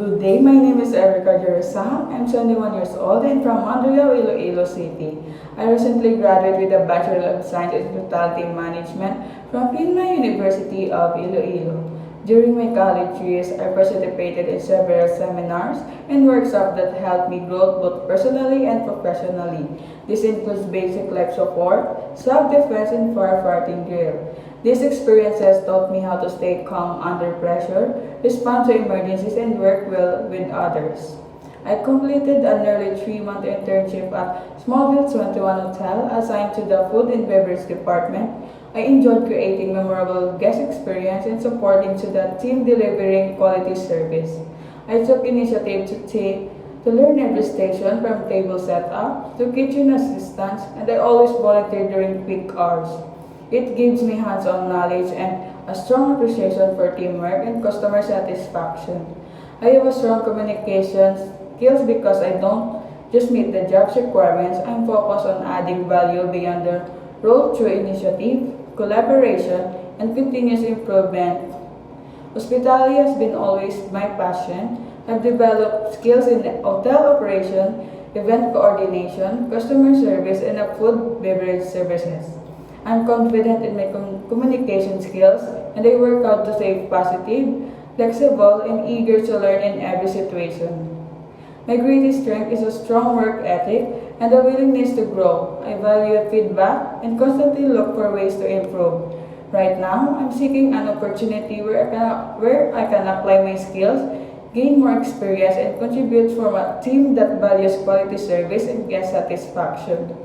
Good day, my name is Erica Jeresa. I'm 21 years old and from Mandurriao, Iloilo City. I recently graduated with a Bachelor of Science in Hospitality Management from Pinmay University of Iloilo. During my college years, I participated in several seminars and workshops that helped me grow both personally and professionally. This includes basic life support, self-defense, and firefighting drill. These experiences taught me how to stay calm under pressure, respond to emergencies, and work well with others. I completed a nearly 3-month internship at Smallville 21 Hotel assigned to the Food and Beverage Department. I enjoyed creating memorable guest experience and supporting to the team delivering quality service. I took initiative to learn every station from table setup to kitchen assistance, and I always volunteer during peak hours. It gives me hands-on knowledge and a strong appreciation for teamwork and customer satisfaction. I have a strong communication skills because I don't just meet the job's requirements. I'm focused on adding value beyond the role through initiative, collaboration, and continuous improvement. Hospitality has been always my passion. I've developed skills in hotel operation, event coordination, customer service, and food beverage services. I'm confident in my communication skills, and I work out to stay positive, flexible, and eager to learn in every situation. My greatest strength is a strong work ethic and a willingness to grow. I value feedback and constantly look for ways to improve. Right now, I'm seeking an opportunity where I can apply my skills, gain more experience, and contribute for a team that values quality service and guest satisfaction.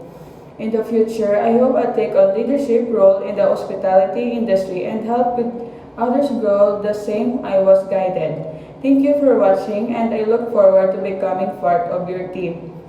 In the future, I hope I take a leadership role in the hospitality industry and help with others grow the same I was guided. Thank you for watching, and I look forward to becoming part of your team.